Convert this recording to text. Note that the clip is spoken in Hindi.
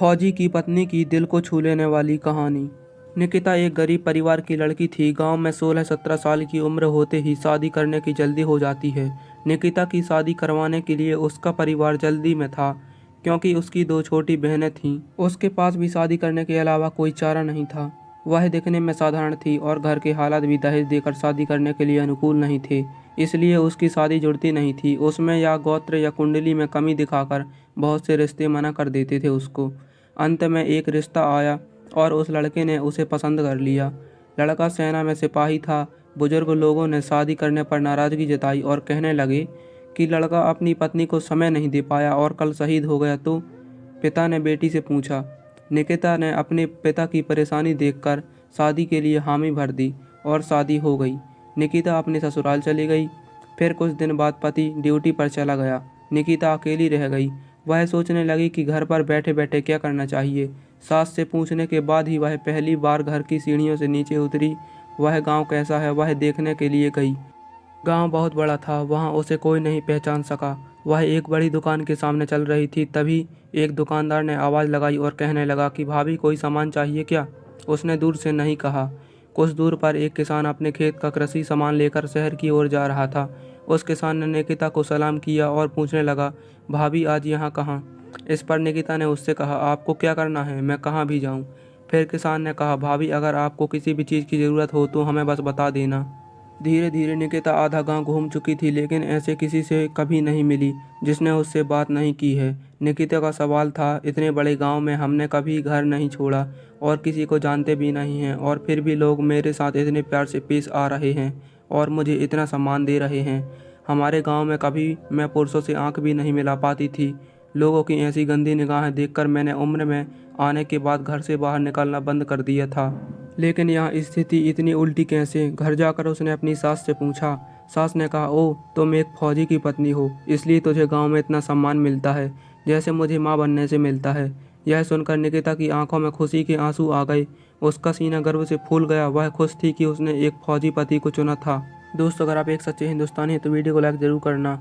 फौजी की पत्नी की दिल को छू लेने वाली कहानी। निकिता एक गरीब परिवार की लड़की थी। गांव में 16-17 साल की उम्र होते ही शादी करने की जल्दी हो जाती है। निकिता की शादी करवाने के लिए उसका परिवार जल्दी में था, क्योंकि उसकी 2 छोटी बहनें थीं। उसके पास भी शादी करने के अलावा कोई चारा नहीं था। वह दिखने में साधारण थी और घर के हालात भी दहेज देकर शादी करने के लिए अनुकूल नहीं थे, इसलिए उसकी शादी जुड़ती नहीं थी। उसमें या गोत्र या कुंडली में कमी दिखाकर बहुत से रिश्ते मना कर देते थे उसको। अंत में एक रिश्ता आया और उस लड़के ने उसे पसंद कर लिया। लड़का सेना में सिपाही था। बुजुर्ग लोगों ने शादी करने पर नाराज़गी जताई और कहने लगे कि लड़का अपनी पत्नी को समय नहीं दे पाया और कल शहीद हो गया तो। पिता ने बेटी से पूछा। निकिता ने अपने पिता की परेशानी देखकर शादी के लिए हामी भर दी और शादी हो गई। निकिता अपने ससुराल चली गई। फिर कुछ दिन बाद पति ड्यूटी पर चला गया। निकिता अकेली रह गई। वह सोचने लगी कि घर पर बैठे बैठे क्या करना चाहिए। सास से पूछने के बाद ही वह पहली बार घर की सीढ़ियों से नीचे उतरी। वह गांव कैसा है वह देखने के लिए गई। गांव बहुत बड़ा था, वहां उसे कोई नहीं पहचान सका। वह एक बड़ी दुकान के सामने चल रही थी, तभी एक दुकानदार ने आवाज़ लगाई और कहने लगा कि भाभी कोई सामान चाहिए क्या। उसने दूर से नहीं कहा। कुछ दूर पर एक किसान अपने खेत का कृषि सामान लेकर शहर की ओर जा रहा था। उस किसान ने निकिता को सलाम किया और पूछने लगा, भाभी आज यहाँ कहाँ। इस पर निकिता ने उससे कहा, आपको क्या करना है, मैं कहाँ भी जाऊँ। फिर किसान ने कहा, भाभी अगर आपको किसी भी चीज़ की ज़रूरत हो तो हमें बस बता देना। धीरे धीरे निकिता आधा गांव घूम चुकी थी, लेकिन ऐसे किसी से कभी नहीं मिली जिसने उससे बात नहीं की है। निकिता का सवाल था, इतने बड़े गांव में हमने कभी घर नहीं छोड़ा और किसी को जानते भी नहीं हैं, और फिर भी लोग मेरे साथ इतने प्यार से पेश आ रहे हैं और मुझे इतना सम्मान दे रहे हैं। हमारे गांव में कभी मैं पुरुषों से आंख भी नहीं मिला पाती थी। लोगों की ऐसी गंदी निगाहें देखकर मैंने उम्र में आने के बाद घर से बाहर निकलना बंद कर दिया था। लेकिन यहाँ स्थिति इतनी उल्टी कैसे। घर जाकर उसने अपनी सास से पूछा। सास ने कहा, ओ तुम एक फौजी की पत्नी हो, इसलिए तुझे गांव में इतना सम्मान मिलता है जैसे मुझे माँ बनने से मिलता है। यह सुनकर निकिता की आंखों में खुशी के आंसू आ गए। उसका सीना गर्व से फूल गया। वह खुश थी कि उसने एक फौजी पति को चुना था। दोस्तों, अगर आप एक सच्चे हिंदुस्तानी हैं तो वीडियो को लाइक ज़रूर करना।